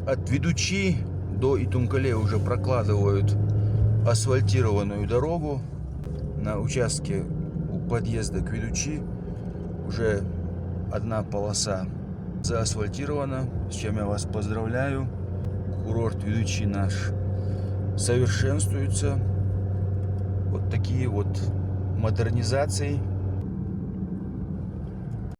От Ведучи до Итункале уже прокладывают асфальтированную дорогу. На участке у подъезда к Ведучи уже одна полоса заасфальтирована, с чем я вас поздравляю. Курорт Ведучи наш совершенствуется. Вот такие вот модернизации